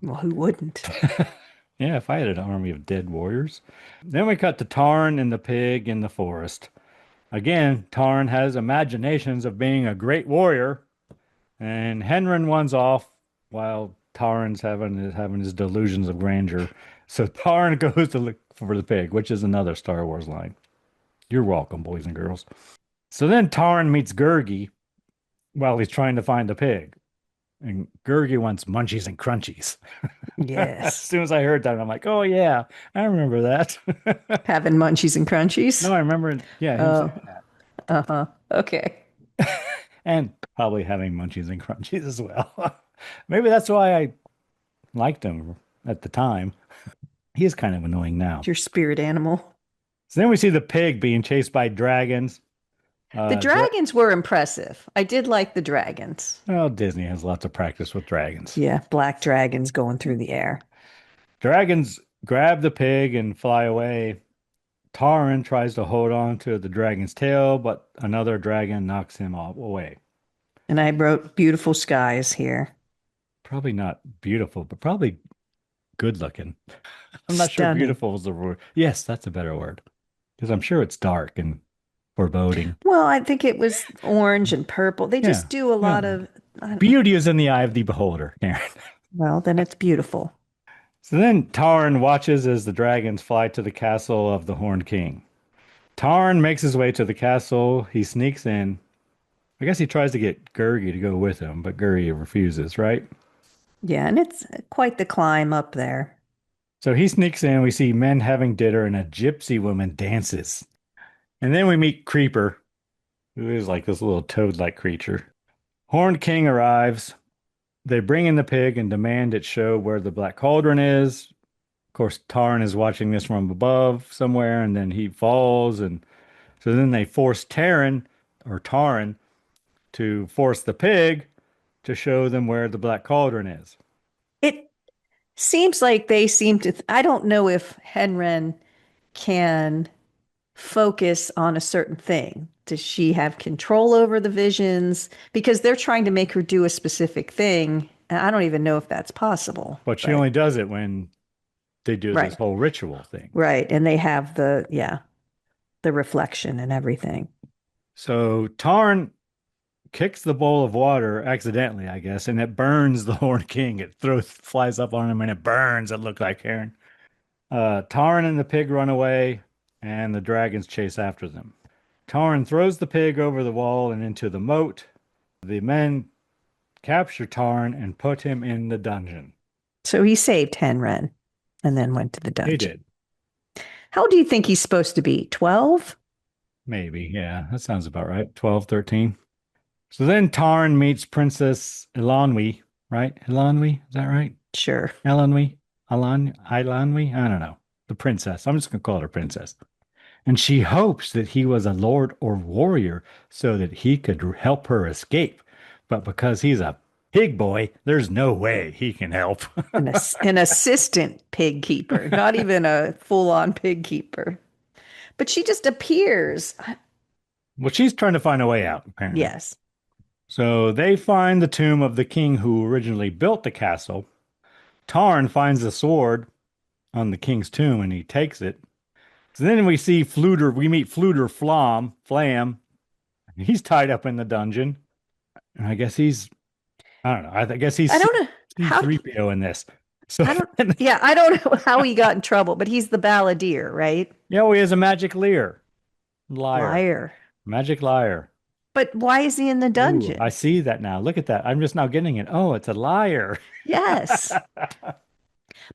Well, who wouldn't? Yeah, if I had an army of dead warriors. Then we cut to Tarn and the pig in the forest. Again, Tarn has imaginations of being a great warrior, and Henrin runs off while Tarn's having his delusions of grandeur. So Tarn goes to look for the pig, which is another Star Wars line. You're welcome, boys and girls. So then Tarn meets Gurgi while he's trying to find the pig. And Gurgi wants munchies and crunchies. As Yes. soon as I heard that, I'm like, oh, yeah, I remember that. Having munchies and crunchies? No, I remember, yeah, him saying that. Uh-huh. Okay. And probably having munchies and crunchies as well. Maybe that's why I liked him at the time. He is kind of annoying now. Your spirit animal. So then we see the pig being chased by dragons. The dragons were impressive. I did like the dragons. Well, Disney has lots of practice with dragons. Yeah, black dragons going through the air. Dragons grab the pig and fly away. Taran tries to hold on to the dragon's tail, but another dragon knocks him away. And I wrote beautiful skies here. Probably not beautiful, but probably good looking. I'm not sure Stunning. beautiful is the word. Yes, that's a better word. Because I'm sure it's dark and foreboding. Well, I think it was orange and purple. They just Yeah, do a lot yeah. of. Beauty is in the eye of the beholder, Karen. Well, then it's beautiful. So then Tarn watches as the dragons fly to the castle of the Horned King. Tarn makes his way to the castle. He sneaks in. I guess he tries to get Gurgi to go with him, but Gurgi refuses, right? Yeah, and it's quite the climb up there. So he sneaks in. We see men having dinner, and a gypsy woman dances. And then we meet Creeper, who is like this little toad-like creature. Horned King arrives. They bring in the pig and demand it show where the Black Cauldron is. Of course, Tarn is watching this from above somewhere, and then he falls. And so then they force Tarn to force the pig to show them where the Black Cauldron is. It seems like they seem to. I don't know if Henren can focus on a certain thing. Does she have control over the visions? Because they're trying to make her do a specific thing. And I don't even know if that's possible. But she only does it when they do Right. this whole ritual thing. Right. And they have the reflection and everything. So Tarn kicks the bowl of water accidentally, I guess, and it burns the Horned King. It flies up on him and it burns. It looked like Karen. Tarn and the pig run away, and the dragons chase after them. Tarn throws the pig over the wall and into the moat. The men capture Tarn and put him in the dungeon. So he saved Henren and then went to the dungeon. He did. How old do you think he's supposed to be? 12? Maybe, yeah. That sounds about right. 12, 13. So then Tarn meets Princess Elanwi, right? Elanwi, is that right? Sure. Elanwi? Elanwi? I don't know. The princess. I'm just going to call her princess. And she hopes that he was a lord or warrior so that he could help her escape. But because he's a pig boy, there's no way he can help. An assistant pig keeper, not even a full-on pig keeper. But she just appears. Well, she's trying to find a way out, apparently. Yes. So they find the tomb of the king who originally built the castle. Tarn finds the sword on the king's tomb and he takes it. So then we see we meet Fluter Flam. He's tied up in the dungeon. And I guess I don't know. I guess he's I don't know how C-3PO in this. So I don't know how he got in trouble, but he's the balladeer, right? yeah, well, he has a magic liar. Magic liar. But why is he in the dungeon? Ooh, I see that now. Look at that. I'm just now getting it. Oh, it's a liar. Yes.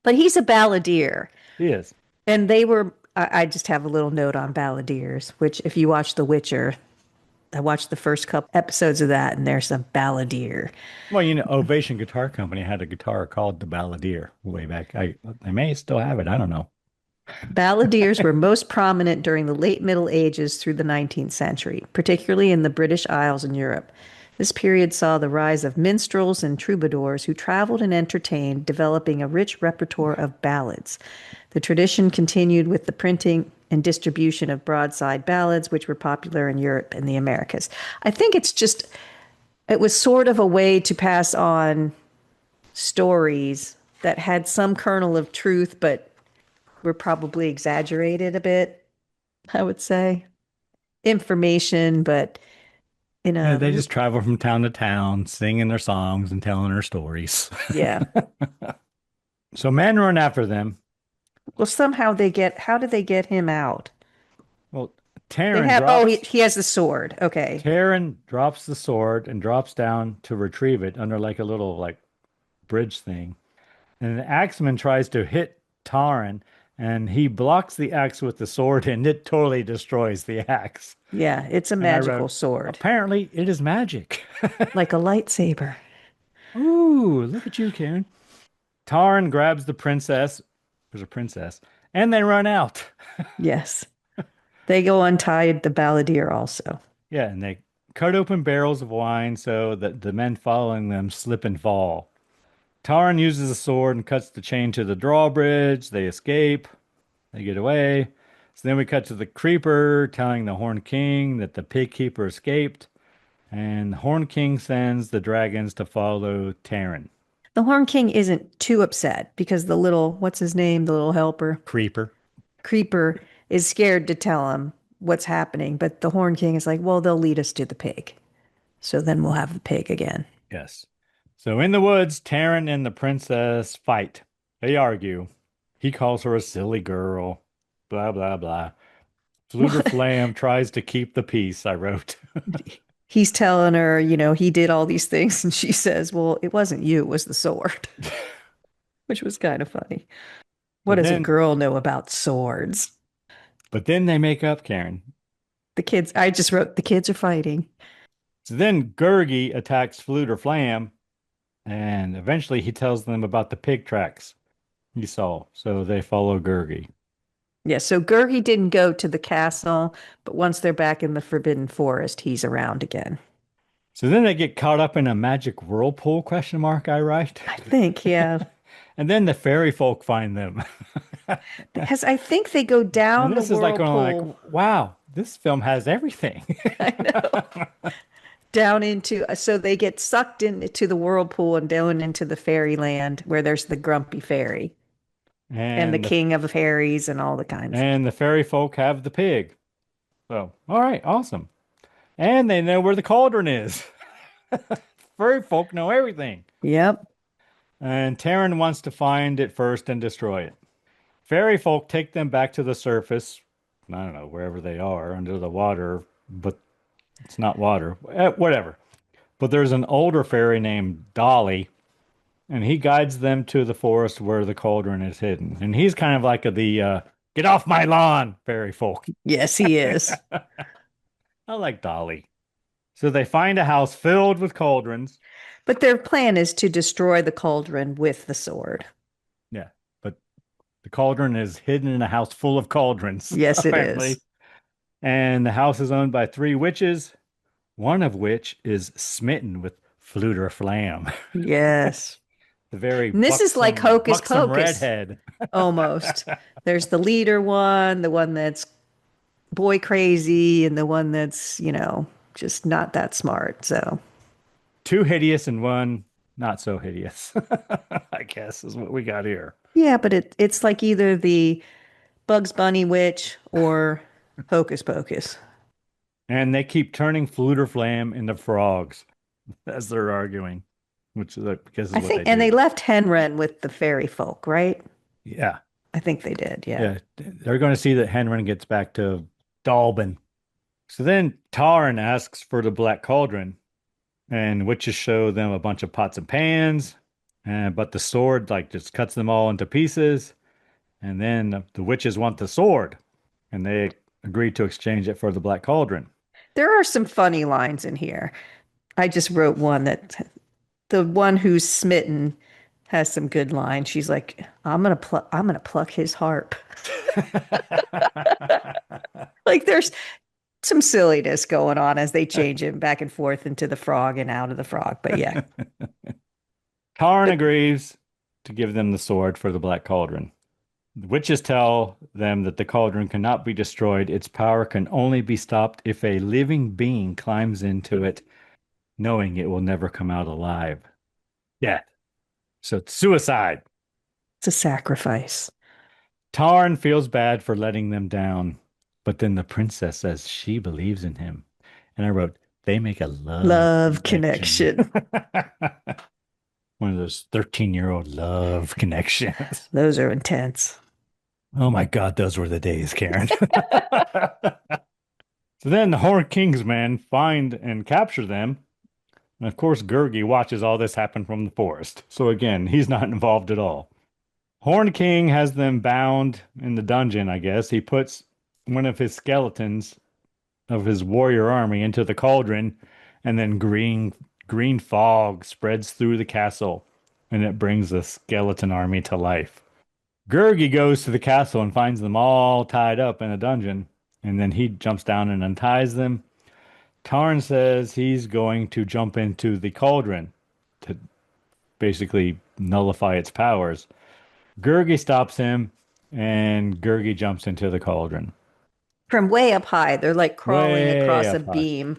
But he's a balladeer. He is. And I just have a little note on balladeers, which if you watch The Witcher, I watched the first couple episodes of that, and there's a balladeer. Well, Ovation Guitar Company had a guitar called the Balladeer way back. They may still have it. I don't know. Balladeers were most prominent during the late Middle Ages through the 19th century, particularly in the British Isles and Europe. This period saw the rise of minstrels and troubadours who traveled and entertained, developing a rich repertoire of ballads. The tradition continued with the printing and distribution of broadside ballads, which were popular in Europe and the Americas. I think it was sort of a way to pass on stories that had some kernel of truth, but were probably exaggerated a bit, I would say. Information, but in Yeah, a, they just travel from town to town, singing their songs and telling their stories. yeah. So men run after them. Well, how did they get him out? Well, He has the sword. Okay. Taryn drops the sword and drops down to retrieve it under like a little like bridge thing. And the axeman tries to hit Taran, and he blocks the axe with the sword, and it totally destroys the axe. Yeah, it's a And I magical wrote, sword, apparently, it is magic. like a lightsaber. Ooh, look at you, Karen. Taran grabs the princess. There's a princess, and they run out. Yes. They go untied the balladeer also. Yeah, and they cut open barrels of wine so that the men following them slip and fall. Taran uses a sword and cuts the chain to the drawbridge. They escape. They get away. So then we cut to the creeper telling the Horn King that the pig keeper escaped. And the Horn King sends the dragons to follow Taran. The Horn King isn't too upset because what's his name? The little helper, Creeper, is scared to tell him what's happening. But the Horn King is like, well, they'll lead us to the pig. So then we'll have the pig again. Yes. So in the woods, Taran and the princess fight. They argue. He calls her a silly girl. Blah, blah, blah. Fluter Flam tries to keep the peace, I wrote. He's telling her, he did all these things. And she says, well, it wasn't you, it was the sword, which was kind of funny. What does a girl know about swords? But then they make up, Karen. I just wrote, the kids are fighting. So then Gurgi attacks Fluter Flam, and eventually he tells them about the pig tracks he saw. So they follow Gurgi. Yeah, so Gurgi didn't go to the castle, but once they're back in the Forbidden Forest, he's around again. So then they get caught up in a magic whirlpool, I write? I think, yeah. And then the fairy folk find them. Because I think they go down the whirlpool. Like going like, wow, this film has everything. I know. So they get sucked into the whirlpool and down into the fairyland where there's the grumpy fairy. And the king of the fairies and all the kinds. And the fairy folk have the pig. So, all right, awesome. And they know where the cauldron is. Fairy folk know everything. Yep. And Taran wants to find it first and destroy it. Fairy folk take them back to the surface. I don't know, wherever they are, under the water, but it's not water. Whatever. But there's an older fairy named Dolly, and he guides them to the forest where the cauldron is hidden. And he's kind of like the get off my lawn fairy folk. Yes, he is. I like Dolly. So they find a house filled with cauldrons. But their plan is to destroy the cauldron with the sword. Yeah, but the cauldron is hidden in a house full of cauldrons. Yes, apparently. It is. And the house is owned by 3 witches, one of which is smitten with Fluter Flam. Yes. This is like Hocus Pocus. Redhead. Almost. There's the leader one, the one that's boy crazy, and the one that's, just not that smart. So 2 hideous and 1 not so hideous, I guess is what we got here. Yeah, but it's like either the Bugs Bunny witch or Hocus Pocus. And they keep turning Fluter Flam into frogs as they're arguing. Which is because I think, they left Henren with the fairy folk, right? Yeah, I think they did. Yeah, they're going to see that Henren gets back to Dalbin. So then Taran asks for the Black Cauldron, and witches show them a bunch of pots and pans, but the sword just cuts them all into pieces. And then the witches want the sword, and they agree to exchange it for the Black Cauldron. There are some funny lines in here. I just wrote one that. The one who's smitten has some good lines. She's like, I'm gonna pluck his harp. Like there's some silliness going on as they change him back and forth into the frog and out of the frog. But yeah. Taran agrees to give them the sword for the Black Cauldron. The witches tell them that the cauldron cannot be destroyed. Its power can only be stopped if a living being climbs into it, knowing it will never come out alive. Death. So it's suicide. It's a sacrifice. Tarn feels bad for letting them down, but then the princess says she believes in him. And I wrote, they make a Love connection. One of those 13-year-old love connections. Those are intense. Oh my God, those were the days, Karen. So then the Horned King's men find and capture them. And of course, Gurgi watches all this happen from the forest. So again, he's not involved at all. Horned King has them bound in the dungeon, I guess. He puts one of his skeletons of his warrior army into the cauldron, and then green fog spreads through the castle, and it brings the skeleton army to life. Gurgi goes to the castle and finds them all tied up in a dungeon, and then he jumps down and unties them. Tarn says he's going to jump into the cauldron to basically nullify its powers. Gurgi stops him, and Gurgi jumps into the cauldron. From way up high, they're like crawling Way across a up high. beam,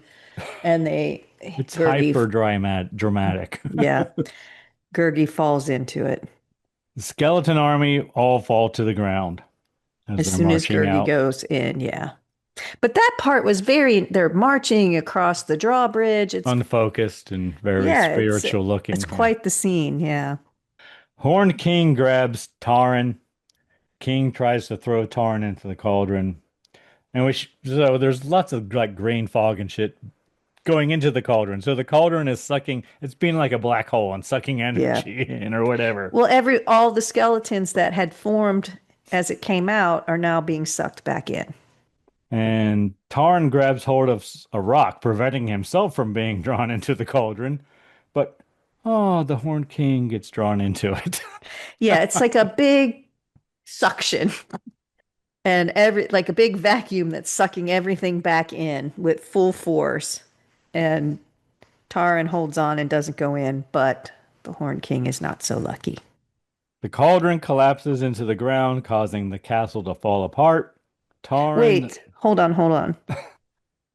and It's Gurgi- hyper dramatic. Yeah, Gurgi falls into it. The skeleton army all fall to the ground As they're soon as marching Gurgi out. goes in, yeah. But that part was they're marching across the drawbridge. It's Unfocused and very spiritual looking. It's quite the scene, yeah. Horned King grabs Tarn. King tries to throw Tarn into the cauldron. And so there's lots of like green fog and shit going into the cauldron. So the cauldron is it's being like a black hole and sucking energy in or whatever. Well, all the skeletons that had formed as it came out are now being sucked back in. And Tarn grabs hold of a rock, preventing himself from being drawn into the cauldron. But, the Horned King gets drawn into it. Yeah, it's like a big suction. And like a big vacuum that's sucking everything back in with full force. And Tarn holds on and doesn't go in, but the Horned King is not so lucky. The cauldron collapses into the ground, causing the castle to fall apart. Tarn... Wait, hold on.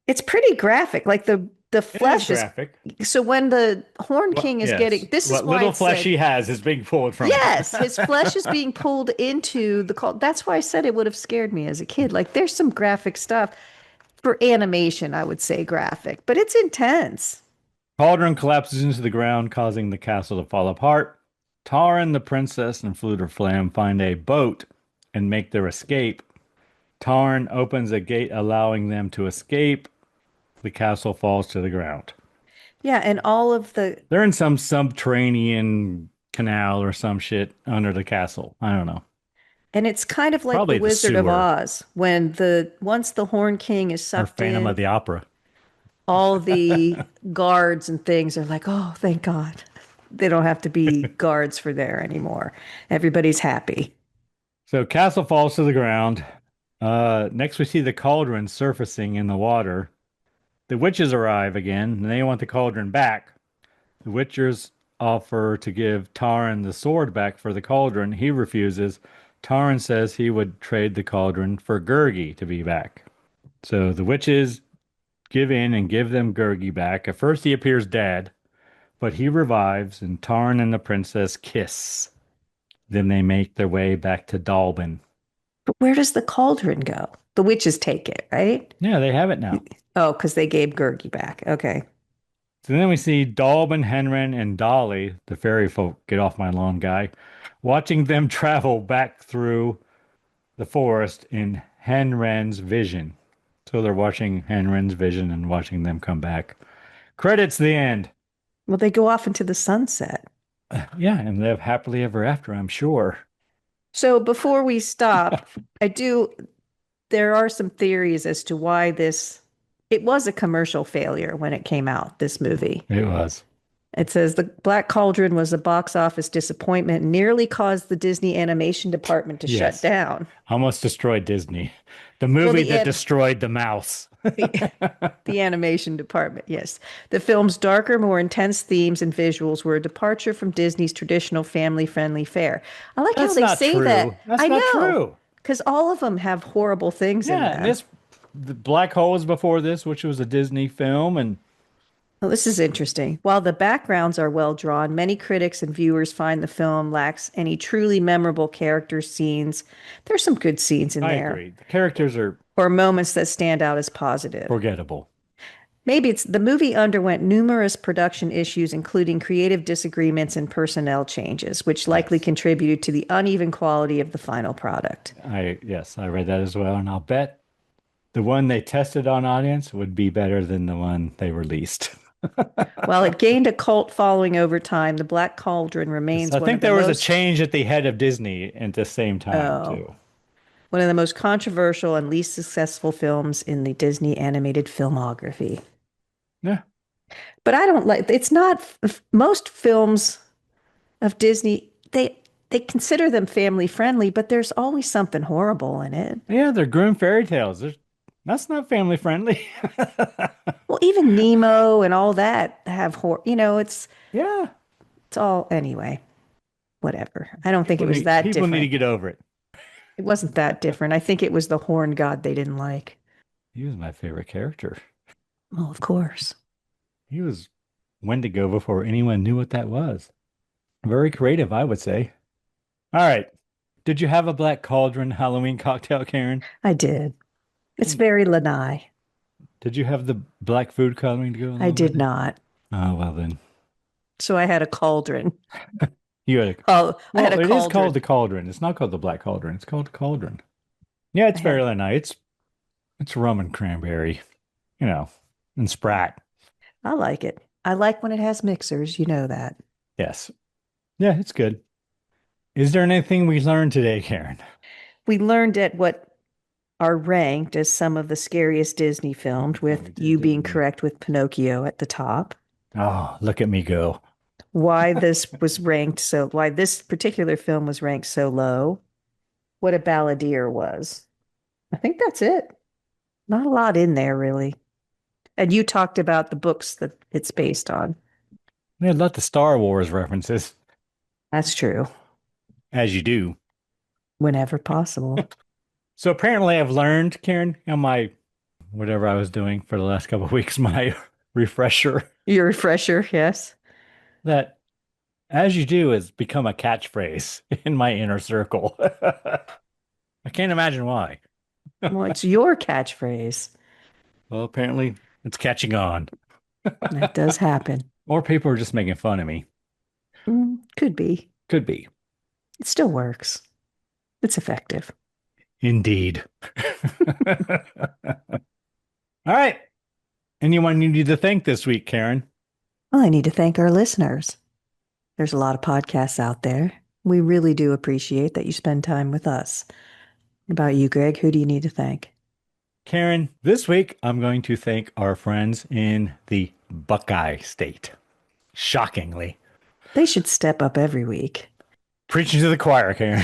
It's pretty graphic. Like the flesh is graphic. So when the Horned King is getting what little flesh he has is being pulled from Yes, his flesh is being pulled into the cauldron. That's why I said it would have scared me as a kid. Like there's some graphic stuff for animation, I would say graphic, but it's intense. Cauldron collapses into the ground, causing the castle to fall apart. Tarn, the princess, and Fluter Flam find a boat and make their escape. Tarn opens a gate, allowing them to escape. The castle falls to the ground. Yeah, and all of they're in some subterranean canal or some shit under the castle. I don't know. And it's kind of like Probably the Wizard of sewer. Oz when once the Horned King is sucked Or Phantom in, of the Opera. all the guards and things are like, oh, thank God. They don't have to be guards for there anymore. Everybody's happy. So castle falls to the ground. Next we see the cauldron surfacing in the water. The witches arrive again, and they want the cauldron back. The witches offer to give Tarn the sword back for the cauldron. He refuses. Tarn says he would trade the cauldron for Gurgi to be back. So the witches give in and give them Gurgi back. At first he appears dead, but he revives, and Tarn and the princess kiss. Then they make their way back to Dalbin. But where does the cauldron go? The witches take it, right? Yeah, they have it now. Oh, because they gave Gurgi back. Okay. So then we see Dalbin, Henren, and Dolly, the fairy folk, get off my lawn guy, watching them travel back through the forest in Henren's vision. So they're watching Henren's vision and watching them come back. Credits the end. Well, they go off into the sunset. Yeah, and live happily ever after, I'm sure. So before we stop, there are some theories as to why it was a commercial failure when it came out, this movie. It was. It says the Black Cauldron was a box office disappointment and nearly caused the Disney animation department to shut Yes. down. Almost destroyed Disney. The movie that destroyed the mouse. The animation department, yes. The film's darker, more intense themes and visuals were a departure from Disney's traditional family-friendly fare. I like how That's they not say true. that. That's I not know, true. because all of them have horrible things in Yeah, them. and the Black Hole was before this, which was a Disney film, and Well, this is interesting. While the backgrounds are well drawn, many critics and viewers find the film lacks any truly memorable character scenes. There's some good scenes in I there, agree. The characters are or moments that stand out as positive. forgettable. Maybe it's the movie underwent numerous production issues, including creative disagreements and personnel changes, which likely contributed to the uneven quality of the final product. Yes, I read that as well, and I'll bet the one they tested on audience would be better than the one they released. While it gained a cult following over time, the Black Cauldron remains I one think of the there was most a change at the head of Disney at the same time, too. one of the most controversial and least successful films in the Disney animated filmography. Yeah. But I don't like it's not most films of Disney, they consider them family friendly, but there's always something horrible in it. Yeah, they're Grimm fairy tales. That's not family friendly. Well, even Nemo and all that have horror, it's Yeah. all anyway. Whatever. I don't think it was that People different. need to get over it. It wasn't that different. I think it was the horn god they didn't like. He was my favorite character. Well, of course. He was Wendigo before anyone knew what that was. Very creative, I would say. All right. Did you have a Black Cauldron Halloween cocktail, Karen? I did. It's very Lanai. Did you have the black food coloring to go along I did with it? not. Oh, well then. So I had a cauldron. You had a Oh, I had a it cauldron. is called the Cauldron. It's not called the Black Cauldron. It's called the Cauldron. Yeah, it's fairly nice. It's rum and cranberry, and Sprat. I like it. I like when it has mixers. You know that. Yes. Yeah, it's good. Is there anything we learned today, Karen? We learned at what are ranked as some of the scariest Disney films, with you being correct with Pinocchio at the top. Oh, look at me go. Why this particular film was ranked so low. What a balladeer was. I think that's it. Not a lot in there, really. And you talked about the books that it's based on. We had a lot of Star Wars references, That's true. as you do. Whenever possible. So apparently I've learned, Karen, on whatever I was doing for the last couple of weeks, my refresher, Your refresher, yes. that as you do has become a catchphrase in my inner circle. I can't imagine why. Well, it's your catchphrase. Well, apparently it's catching on. That does happen. Or people are just making fun of me. Could be. Could be. It still works. It's effective. Indeed. All right. Anyone you need to thank this week, Karen? Well, I need to thank our listeners. There's a lot of podcasts out there. We really do appreciate that you spend time with us. What about you, Greg? Who do you need to thank? Karen, this week I'm going to thank our friends in the Buckeye State. Shockingly. They should step up every week. Preaching to the choir, Karen.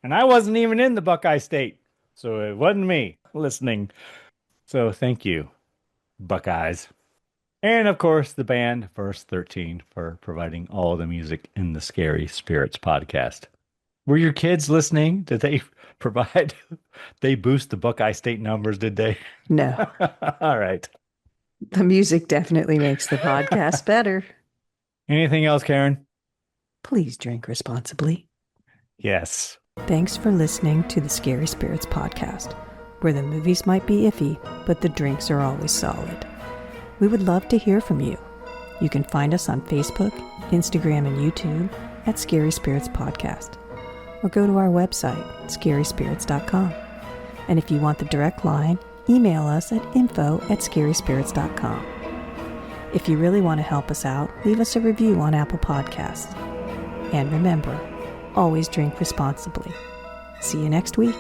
And I wasn't even in the Buckeye State, so it wasn't me listening. So thank you, Buckeyes. And of course, the band Verse 13 for providing all the music in the Scary Spirits podcast. Were your kids listening? Did they boost the Buckeye State numbers, did they? No. All right. The music definitely makes the podcast better. Anything else, Karen? Please drink responsibly. Yes. Thanks for listening to the Scary Spirits podcast, where the movies might be iffy, but the drinks are always solid. We would love to hear from you. You can find us on Facebook, Instagram, and YouTube at Scary Spirits Podcast, or go to our website, scaryspirits.com. And if you want the direct line, email us at info@scaryspirits.com. If you really want to help us out, leave us a review on Apple Podcasts. And remember, always drink responsibly. See you next week.